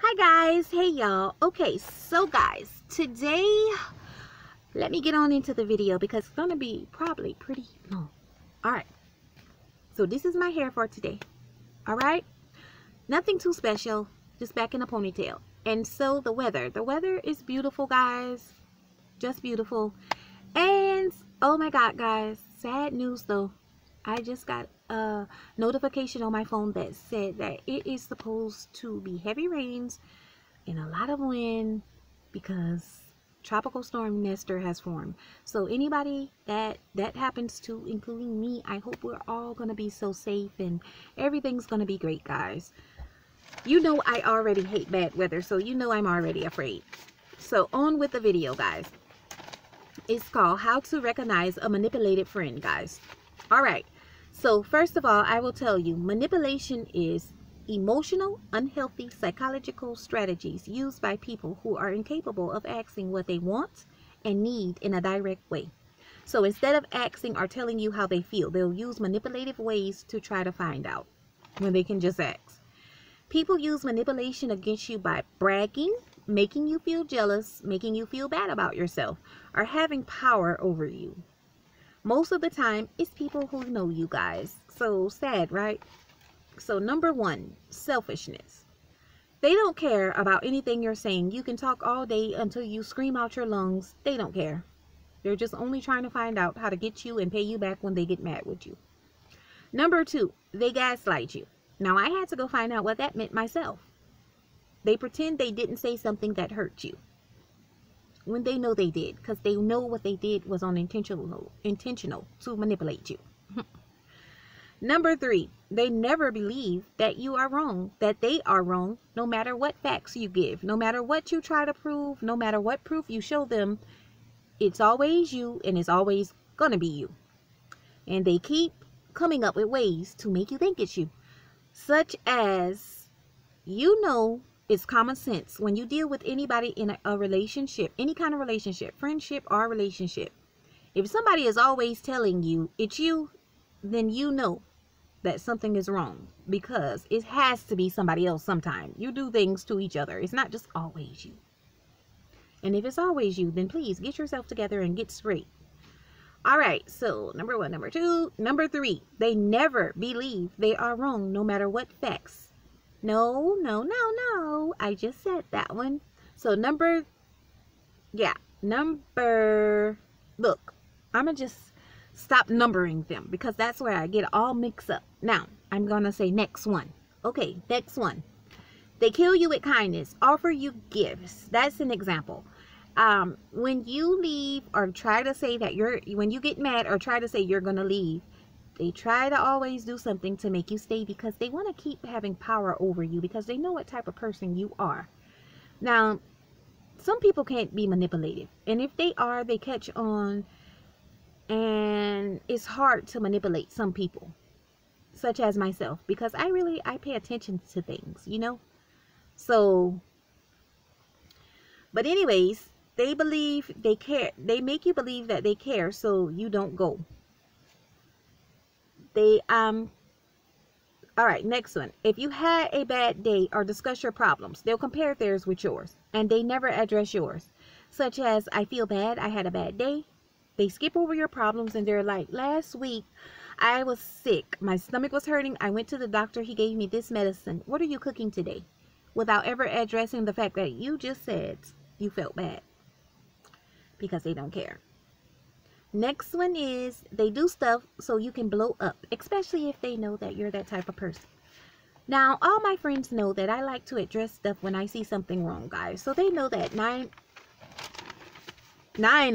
Hi guys, hey y'all. Okay, so guys, today let me get on into the video because it's gonna be probably pretty long. All right, so this is my hair for today. All right, nothing too special, just back in a ponytail. And so the weather is beautiful, guys, just beautiful. And oh my god, guys, sad news though. I just got a notification on my phone that said that it is supposed to be heavy rains and a lot of wind because tropical storm Nestor has formed. So anybody that happens to, including me, I hope we're all going to be so safe and everything's going to be great, guys. You know I already hate bad weather, so you know I'm already afraid. So on with the video, guys. It's called How to Recognize a Manipulated Friend, guys. All right. So first of all, I will tell you, manipulation is emotional, unhealthy psychological strategies used by people who are incapable of asking what they want and need in a direct way. So instead of asking or telling you how they feel, they'll use manipulative ways to try to find out when they can just ask. People use manipulation against you by bragging, making you feel jealous, making you feel bad about yourself, or having power over you. Most of the time, it's people who know you, guys. So sad, right? So number one, selfishness. They don't care about anything you're saying. You can talk all day until you scream out your lungs. They don't care. They're just only trying to find out how to get you and pay you back when they get mad with you. Number two, they gaslight you. Now, I had to go find out what that meant myself. They pretend they didn't say something that hurt you when they know they did, because they know what they did was intentional to manipulate you. Number three, they never believe that you are wrong, that they are wrong, no matter what facts you give, no matter what you try to prove, no matter what proof you show them. It's always you, and it's always gonna be you. And they keep coming up with ways to make you think it's you, such as, you know, it's common sense when you deal with anybody in a relationship, any kind of relationship, friendship or relationship. If somebody is always telling you it's you, then you know that something is wrong, because it has to be somebody else sometime. You do things to each other. It's not just always you. And if it's always you, then please get yourself together and get straight. All right, so number one, number two, number three, they never believe they are wrong, no matter what facts. No, I just said that one. So look, I'm gonna just stop numbering them because that's where I get all mixed up. Now, I'm gonna say next one. Okay, next one. They kill you with kindness, offer you gifts. That's an example. When you leave or try to say that when you get mad or try to say you're gonna leave, they try to always do something to make you stay because they want to keep having power over you because they know what type of person you are. Now, some people can't be manipulative, and if they are, they catch on, and it's hard to manipulate some people, such as myself, because I pay attention to things, you know. So, but anyways, they believe they care. They make you believe that they care, so you don't go. All right, next one. If you had a bad day or discuss your problems, they'll compare theirs with yours, and they never address yours, such as, I feel bad, I had a bad day. They skip over your problems, and they're like, last week I was sick, my stomach was hurting, I went to the doctor, he gave me this medicine, what are you cooking today? Without ever addressing the fact that you just said you felt bad, because they don't care. Next one is, they do stuff so you can blow up, especially if they know that you're that type of person. Now, all my friends know that I like to address stuff when I see something wrong, guys. So they know that 9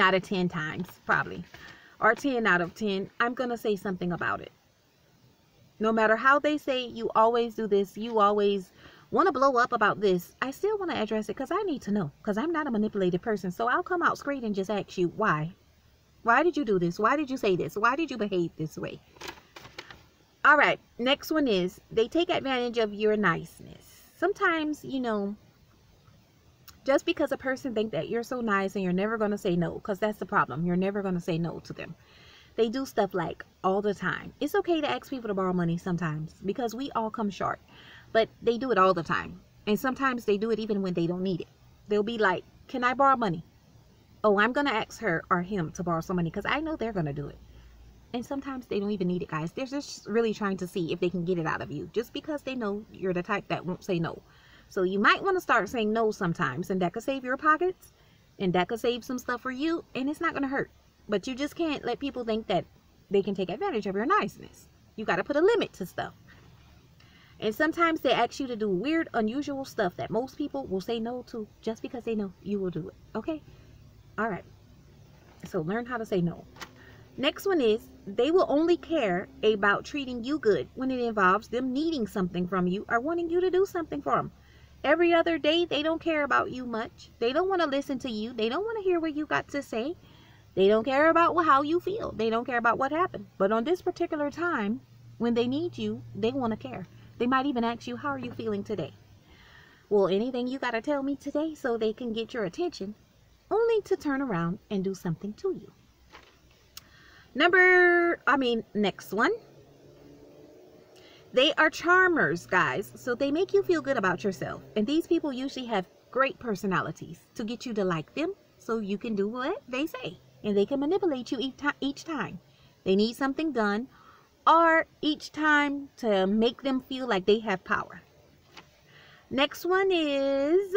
out of 10 times, probably, or 10 out of 10, I'm going to say something about it. No matter how they say, you always do this, you always want to blow up about this, I still want to address it because I need to know, because I'm not a manipulative person. So I'll come out straight and just ask you, why? Why did you do this? Why did you say this? Why did you behave this way? All right, next one is, they take advantage of your niceness. Sometimes, you know, just because a person thinks that you're so nice and you're never going to say no, because that's the problem. You're never going to say no to them. They do stuff like all the time. It's okay to ask people to borrow money sometimes because we all come short, but they do it all the time. And sometimes they do it even when they don't need it. They'll be like, can I borrow money? Oh, I'm going to ask her or him to borrow some money because I know they're going to do it. And sometimes they don't even need it, guys. They're just really trying to see if they can get it out of you, just because they know you're the type that won't say no. So you might want to start saying no sometimes, and that could save your pockets, and that could save some stuff for you, and it's not going to hurt. But you just can't let people think that they can take advantage of your niceness. You got to put a limit to stuff. And sometimes they ask you to do weird, unusual stuff that most people will say no to just because they know you will do it. Okay? All right. So learn how to say no. Next one is, they will only care about treating you good when it involves them needing something from you or wanting you to do something for them. Every other day, they don't care about you much. They don't want to listen to you. They don't want to hear what you got to say. They don't care about how you feel. They don't care about what happened. But on this particular time, when they need you, they want to care. They might even ask you, how are you feeling today? Well, anything you got to tell me today so they can get your attention, only to turn around and do something to you. Next one. They are charmers, guys. So they make you feel good about yourself. And these people usually have great personalities to get you to like them so you can do what they say. And they can manipulate you each time they need something done, or each time to make them feel like they have power. Next one is,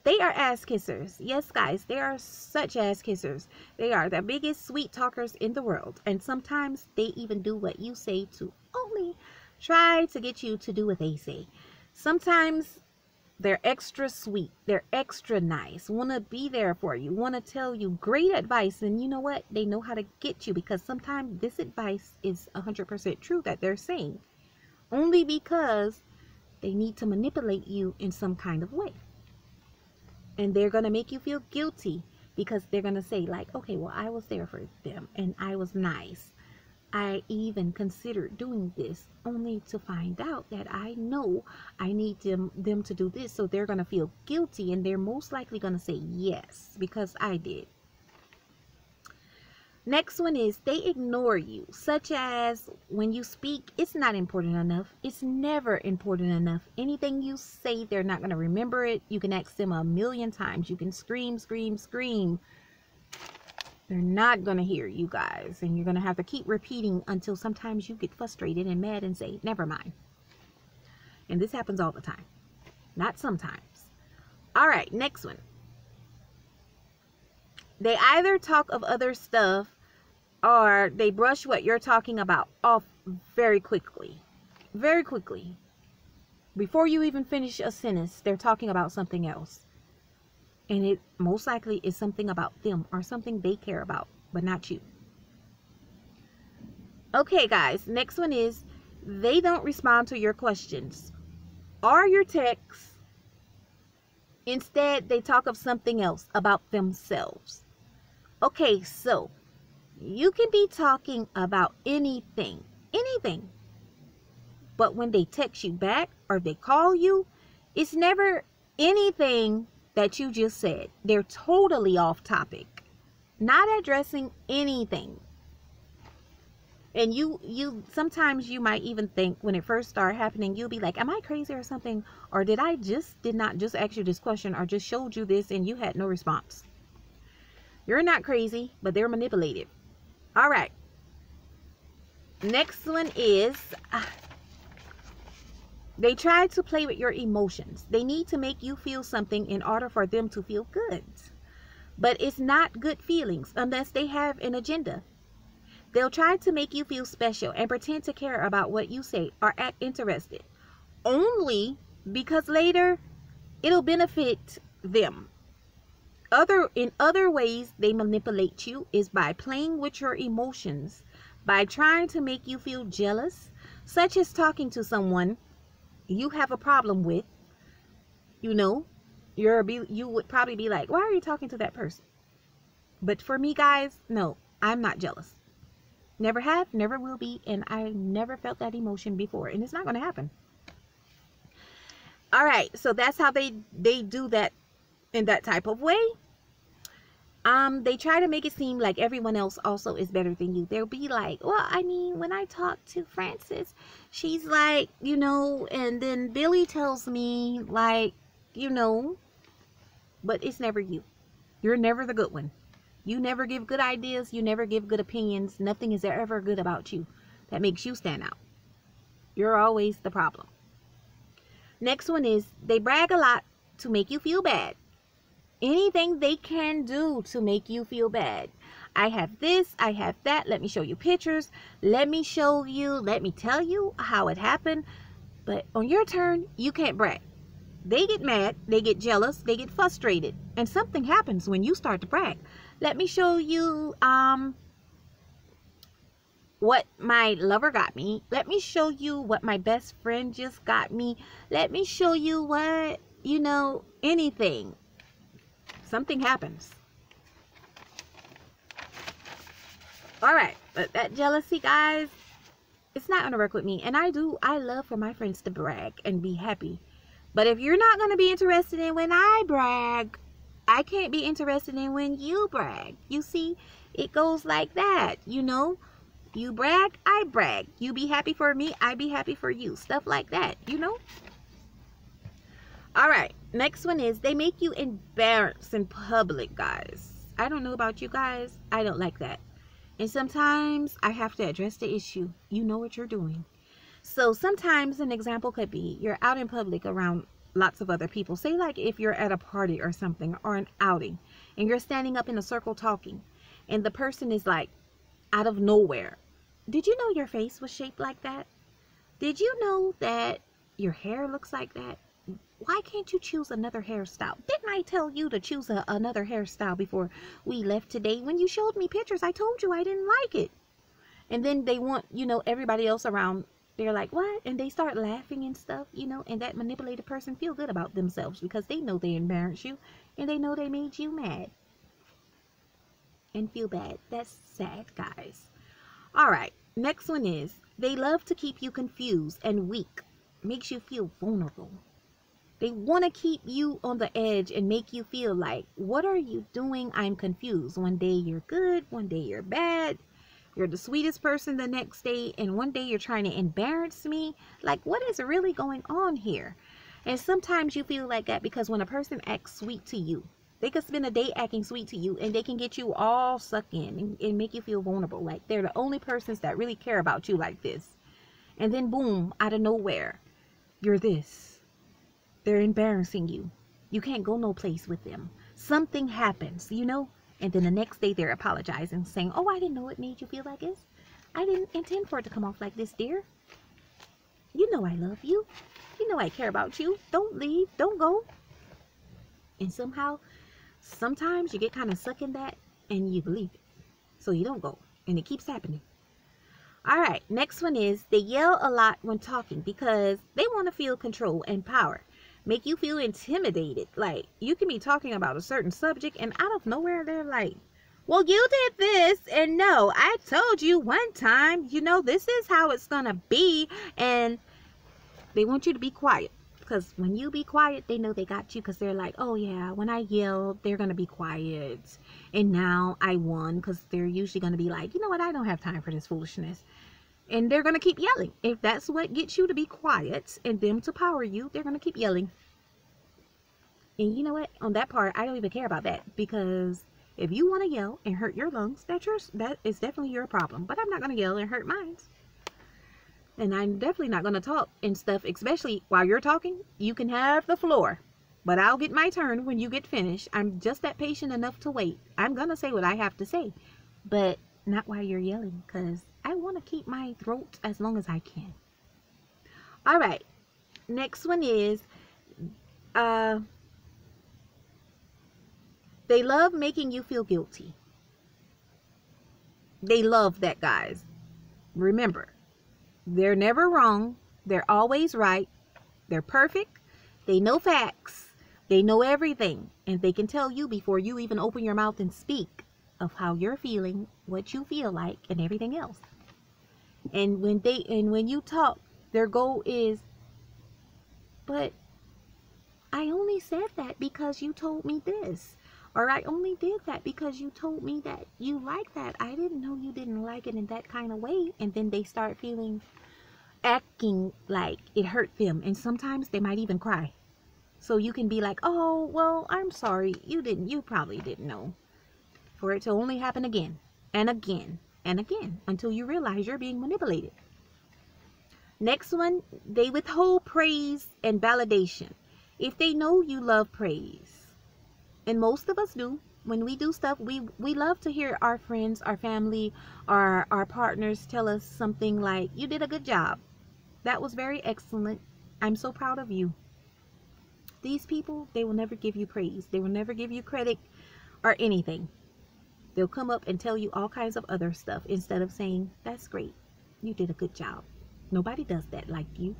they are ass kissers. Yes, guys, they are such ass kissers. They are the biggest sweet talkers in the world. And sometimes they even do what you say to only try to get you to do what they say. Sometimes they're extra sweet. They're extra nice. Want to be there for you. Want to tell you great advice. And you know what? They know how to get you, because sometimes this advice is 100% true that they're saying. Only because they need to manipulate you in some kind of way. And they're going to make you feel guilty, because they're going to say like, okay, well, I was there for them and I was nice. I even considered doing this, only to find out that I know I need them to do this. So they're going to feel guilty, and they're most likely going to say yes, because I did. Next one is, they ignore you, such as when you speak, it's not important enough. It's never important enough. Anything you say, they're not going to remember it. You can ask them 1,000,000 times. You can scream, scream, scream. They're not going to hear you guys. And you're going to have to keep repeating until sometimes you get frustrated and mad and say, never mind. And this happens all the time. Not sometimes. All right, next one. They either talk of other stuff, or they brush what you're talking about off very quickly. Very quickly. Before you even finish a sentence, they're talking about something else. And it most likely is something about them or something they care about, but not you. Okay, guys. Next one is, they don't respond to your questions or your texts. Instead, they talk of something else about themselves. Okay, so you can be talking about anything, but when they text you back or they call you, it's never anything that you just said. They're totally off topic, not addressing anything. And you sometimes you might even think, when it first started happening, you'll be like, am I crazy or something? Or did not just ask you this question, or just showed you this and you had no response? You're not crazy, but they're manipulative. All right. Next one is, they try to play with your emotions. They need to make you feel something in order for them to feel good. But it's not good feelings unless they have an agenda. They'll try to make you feel special and pretend to care about what you say or act interested, only because later it'll benefit them. In other ways they manipulate you is by playing with your emotions, by trying to make you feel jealous, such as talking to someone you have a problem with. You know, you would probably be like, why are you talking to that person? But for me, guys, no, I'm not jealous. Never have, never will be, and I never felt that emotion before, and it's not going to happen. All right, so that's how they do that in that type of way. They try to make it seem like everyone else also is better than you. They'll be like, well, I mean, when I talk to Francis, she's like, you know, and then Billy tells me like, you know, but it's never you. You're never the good one. You never give good ideas. You never give good opinions. Nothing is ever good about you that makes you stand out. You're always the problem. Next one is they brag a lot to make you feel bad. Anything they can do to make you feel bad. I have this, I have that. Let me show you pictures. Let me show you, let me tell you how it happened. But on your turn, you can't brag. They get mad, they get jealous, they get frustrated. And something happens when you start to brag. Let me show you what my lover got me. Let me show you what my best friend just got me. Let me show you what, you know, anything. Something happens. All right, but that jealousy, guys, it's not gonna work with me. And I love for my friends to brag and be happy. But if you're not gonna be interested in when I brag, I can't be interested in when you brag. You see, it goes like that, you know. You brag, I brag. You be happy for me, I be happy for you. Stuff like that, you know. All right, next one is they make you embarrassed in public, guys. I don't know about you guys. I don't like that. And sometimes I have to address the issue. You know what you're doing. So sometimes an example could be you're out in public around lots of other people. Say like if you're at a party or something or an outing and you're standing up in a circle talking and the person is like out of nowhere. Did you know your face was shaped like that? Did you know that your hair looks like that? Why can't you choose another hairstyle? Didn't I tell you to choose another hairstyle before we left today? When you showed me pictures, I told you I didn't like it. And then they want, you know, everybody else around. They're like, what? And they start laughing and stuff, you know, and that manipulative person feel good about themselves because they know they embarrassed you and they know they made you mad and feel bad. That's sad, guys. All right. Next one is they love to keep you confused and weak. Makes you feel vulnerable. They want to keep you on the edge and make you feel like, what are you doing? I'm confused. One day you're good, one day you're bad. You're the sweetest person the next day, and one day you're trying to embarrass me. Like, what is really going on here? And sometimes you feel like that because when a person acts sweet to you, they could spend a day acting sweet to you, and they can get you all sucked in and make you feel vulnerable. Like, they're the only persons that really care about you like this. And then, boom, out of nowhere, you're this. They're embarrassing you. You can't go no place with them. Something happens, you know? And then the next day they're apologizing, saying, oh, I didn't know it made you feel like this. I didn't intend for it to come off like this, dear. You know I love you. You know I care about you. Don't leave. Don't go. And somehow, sometimes you get kind of stuck in that and you believe it. So you don't go. And it keeps happening. All right. Next one is they yell a lot when talking because they want to feel control and power. Make you feel intimidated. Like you can be talking about a certain subject and out of nowhere they're like, well, you did this and no, I told you one time, you know, this is how it's gonna be. And they want you to be quiet because when you be quiet, they know they got you because they're like, oh yeah, when I yell, they're gonna be quiet. And now I won because they're usually gonna be like, you know what, I don't have time for this foolishness. And they're going to keep yelling. If that's what gets you to be quiet and them to power you, they're going to keep yelling. And you know what? On that part, I don't even care about that. Because if you want to yell and hurt your lungs, that is definitely your problem. But I'm not going to yell and hurt mine. And I'm definitely not going to talk and stuff, especially while you're talking. You can have the floor. But I'll get my turn when you get finished. I'm just that patient enough to wait. I'm going to say what I have to say. But not while you're yelling, because I want to keep my throat as long as I can. All right. Next one is they love making you feel guilty. They love that, guys. Remember, they're never wrong. They're always right. They're perfect. They know facts. They know everything. And they can tell you before you even open your mouth and speak of how you're feeling, what you feel like, and everything else. And when you talk, their goal is, but I only said that because you told me this. Or I only did that because you told me that you like that. I didn't know you didn't like it in that kind of way. And then they start acting like it hurt them. And sometimes they might even cry. So you can be like, oh, well, I'm sorry. You probably didn't know. For it to only happen again and again and again until you realize you're being manipulated. Next one, they withhold praise and validation. If they know you love praise, and most of us do, when we do stuff, we love to hear our friends, our family, our partners tell us something like, you did a good job. That was very excellent. I'm so proud of you. These people, they will never give you praise. They will never give you credit or anything. They'll come up and tell you all kinds of other stuff instead of saying, that's great. You did a good job. Nobody does that like you.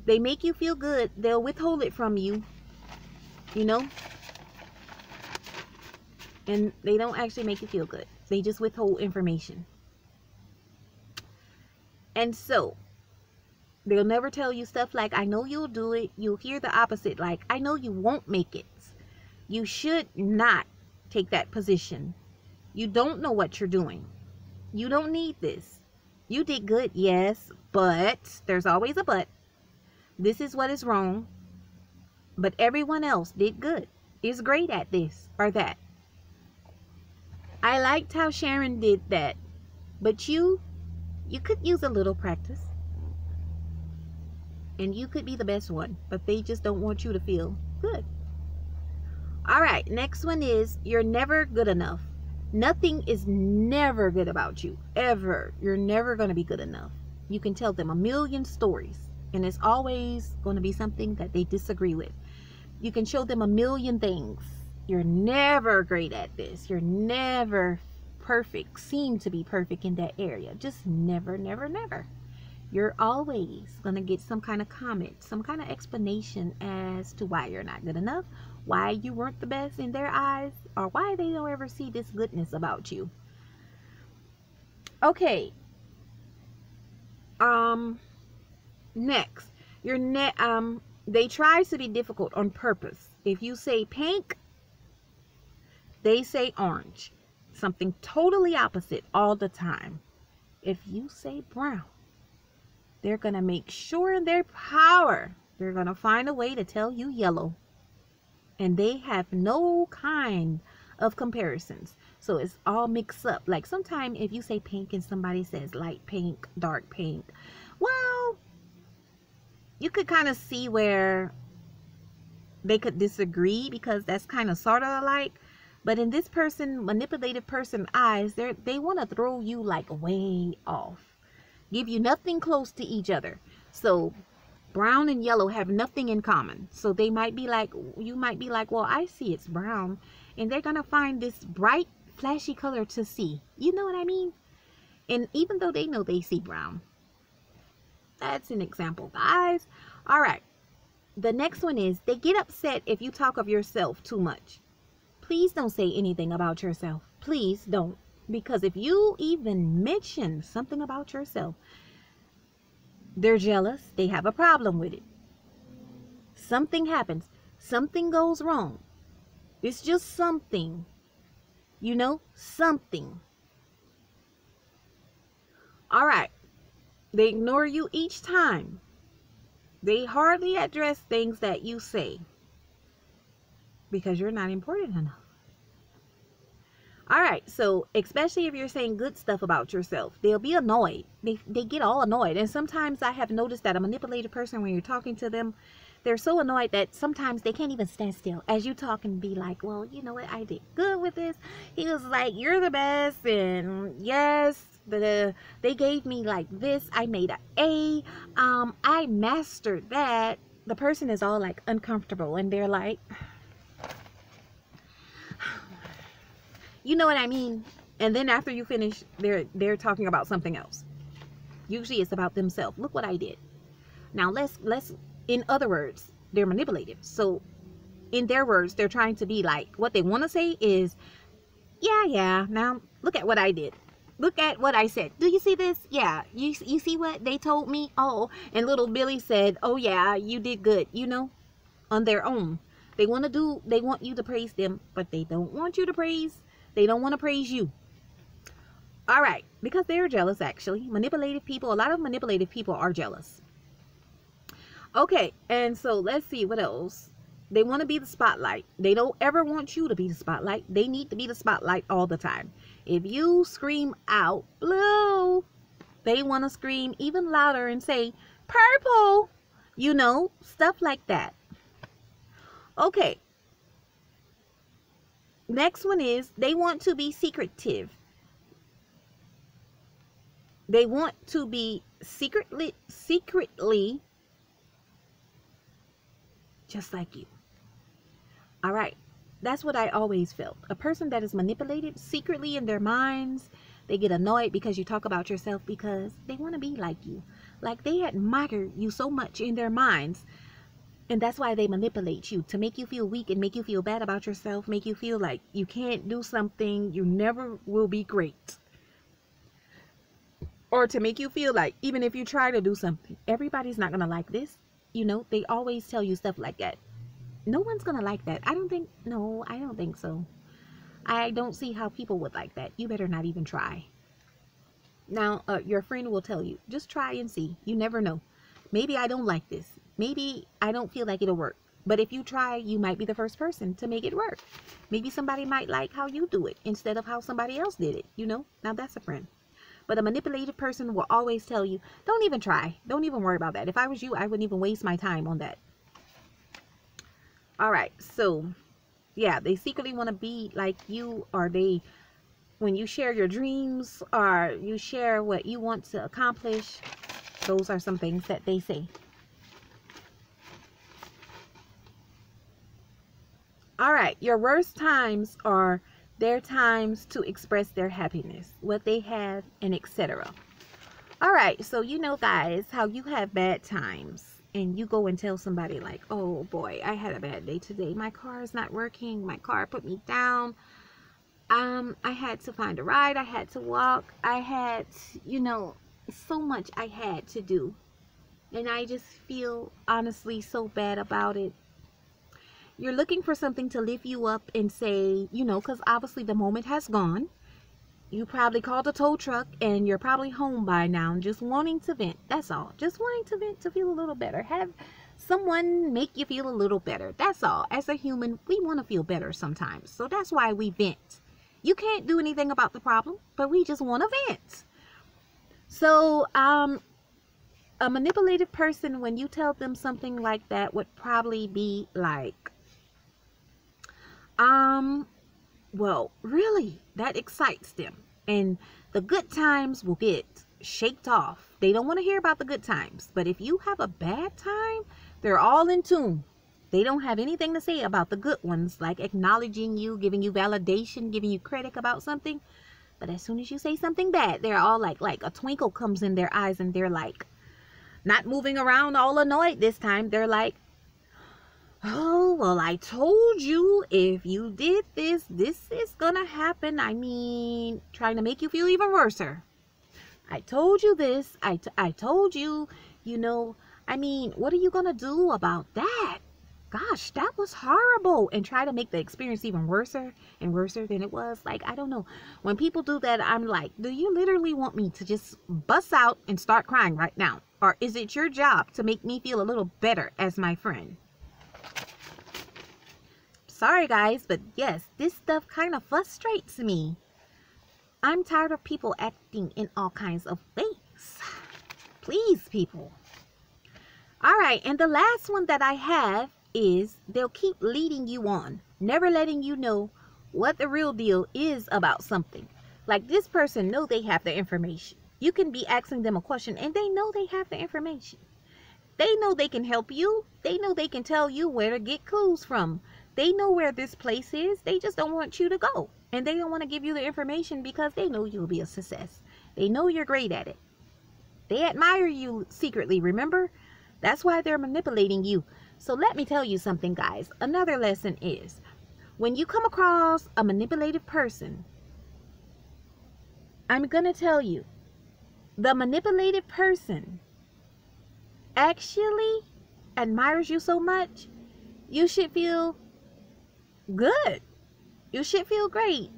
They make you feel good. They'll withhold it from you, you know. And they don't actually make you feel good. They just withhold information. And so, they'll never tell you stuff like, I know you'll do it. You'll hear the opposite, like, I know you won't make it. You should not take that position. You don't know what you're doing. You don't need this. You did good, yes, but there's always a but. This is what is wrong. But everyone else did good, is great at this or that. I liked how Sharon did that, but you could use a little practice. And you could be the best one, but they just don't want you to feel good. All right, next one is, you're never good enough. Nothing is never good about you, ever. You're never going to be good enough. You can tell them a million stories, and it's always going to be something that they disagree with. You can show them a million things. You're never great at this. You're never perfect, seem to be perfect in that area. Just never, never, never. You're always going to get some kind of comment, some kind of explanation as to why you're not good enough, why you weren't the best in their eyes, or why they don't ever see this goodness about you. Okay. Next, they try to be difficult on purpose. If you say pink, they say orange. Something totally opposite all the time. If you say brown, they're going to make sure in their power, they're going to find a way to tell you yellow. And they have no kind of comparisons. So it's all mixed up. Like sometimes if you say pink and somebody says light pink, dark pink, well, you could kind of see where they could disagree because that's kind of sort of alike. But in this manipulative person's eyes, they want to throw you like way off. Give you nothing close to each other. So brown and yellow have nothing in common. So they might be like, you might be like, well, I see it's brown. And they're going to find this bright, flashy color to see. You know what I mean? And even though they know they see brown. That's an example, guys. All right. The next one is, they get upset if you talk of yourself too much. Please don't say anything about yourself. Please don't. Because if you even mention something about yourself, they're jealous. They have a problem with it. Something happens. Something goes wrong. It's just something. You know, something. All right. They ignore you each time. They hardly address things that you say because you're not important enough. All right, so especially if you're saying good stuff about yourself, they'll be annoyed. They get all annoyed. And sometimes I have noticed that a manipulative person, when you're talking to them, they're so annoyed that sometimes they can't even stand still as you talk and be like, well, you know what, I did good with this. He was like, you're the best, and yes, they gave me like this. I made an A. I mastered that. The person is all like uncomfortable, and they're like, you know what I mean? And then after you finish, they're talking about something else. Usually it's about themselves. Look what I did. Now let's in other words, they're manipulative. So in their words, they're trying to be like, what they want to say is, yeah, now look at what I did. Look at what I said. Do you see this? Yeah, you see what they told me? Oh, and little Billy said, oh yeah, you did good, you know, on their own. They want you to praise them, but they don't want to praise you. All right, because they're jealous, actually. Manipulative people, a lot of manipulative people are jealous. Okay, and so let's see what else. They want to be the spotlight. They don't ever want you to be the spotlight. They need to be the spotlight all the time. If you scream out blue, they want to scream even louder and say purple, you know, stuff like that. Okay, next one is they want to be secretive. They want to be secretly just like you. All right, that's what I always felt. A person that is manipulated secretly in their minds, they get annoyed because you talk about yourself, because they want to be like you. Like they admire you so much in their minds, and that's why they manipulate you, to make you feel weak and make you feel bad about yourself, make you feel like you can't do something, you never will be great. Or to make you feel like even if you try to do something, everybody's not going to like this. You know, they always tell you stuff like that. No one's going to like that. I don't think so. I don't see how people would like that. You better not even try. Now, your friend will tell you, just try and see. You never know. Maybe I don't like this. Maybe I don't feel like it'll work. But if you try, you might be the first person to make it work. Maybe somebody might like how you do it instead of how somebody else did it. You know, now that's a friend. But a manipulative person will always tell you, don't even try. Don't even worry about that. If I was you, I wouldn't even waste my time on that. All right. So, yeah, they secretly want to be like you, or when you share your dreams or you share what you want to accomplish, those are some things that they say. All right. Your worst times are their times to express their happiness, what they have, and etc. All right, so you know, guys, how you have bad times and you go and tell somebody like, oh boy, I had a bad day today. My car is not working. My car put me down. I had to find a ride. I had to walk. I had, you know, so much I had to do. And I just feel honestly so bad about it. You're looking for something to lift you up and say, you know, because obviously the moment has gone. You probably called a tow truck and you're probably home by now, just wanting to vent. That's all. Just wanting to vent, to feel a little better. Have someone make you feel a little better. That's all. As a human, we want to feel better sometimes. So that's why we vent. You can't do anything about the problem, but we just want to vent. So, a manipulative person, when you tell them something like that, would probably be like, well, really, that excites them. And the good times will get shaked off. They don't want to hear about the good times. But if you have a bad time, they're all in tune. They don't have anything to say about the good ones, like acknowledging you, giving you validation, giving you credit about something. But as soon as you say something bad, they're all like a twinkle comes in their eyes, and they're like, not moving around all annoyed this time. They're like, oh, well, I told you if you did this, this is gonna happen. I mean, trying to make you feel even worse. I told you this. I told you, you know, I mean, what are you gonna do about that? Gosh, that was horrible. And try to make the experience even worse and worse than it was. Like, I don't know. When people do that, I'm like, do you literally want me to just bust out and start crying right now? Or is it your job to make me feel a little better as my friend? Sorry guys, but yes, this stuff kind of frustrates me. I'm tired of people acting in all kinds of ways. Please, people. All right, and the last one that I have is they'll keep leading you on, never letting you know what the real deal is about something. Like, this person know they have the information. You can be asking them a question and they know they have the information. They know they can help you. They know they can tell you where to get clues from. They know where this place is. They just don't want you to go. And they don't want to give you the information because they know you'll be a success. They know you're great at it. They admire you secretly, remember? That's why they're manipulating you. So let me tell you something, guys. Another lesson is, when you come across a manipulative person, I'm going to tell you, the manipulative person actually admires you so much, you should feel Good. You should feel great.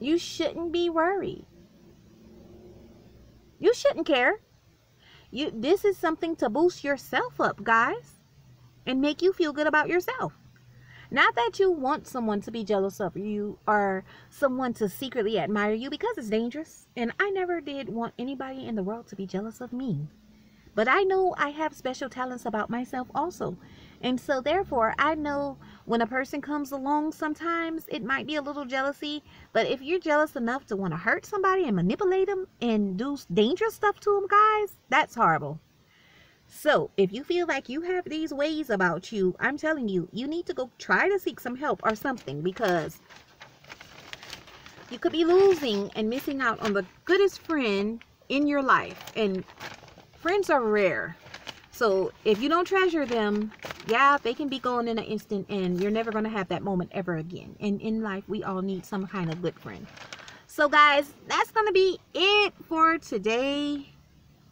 You shouldn't be worried. You shouldn't care. This is something to boost yourself up, guys, and make you feel good about yourself. Not that you want someone to be jealous of you or someone to secretly admire you, because it's dangerous. And I never did want anybody in the world to be jealous of me. But I know I have special talents about myself also. And so therefore, I know when a person comes along, sometimes it might be a little jealousy. But if you're jealous enough to want to hurt somebody and manipulate them and do dangerous stuff to them, guys, that's horrible. So if you feel like you have these ways about you, I'm telling you, you need to go try to seek some help or something, because you could be losing and missing out on the goodest friend in your life. And friends are rare. So if you don't treasure them, yeah, they can be gone in an instant, and you're never going to have that moment ever again. And in life, we all need some kind of good friend. So guys, that's going to be it for today.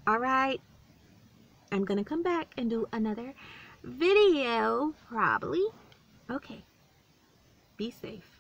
All right. I'm going to come back and do another video, probably. Okay. Be safe.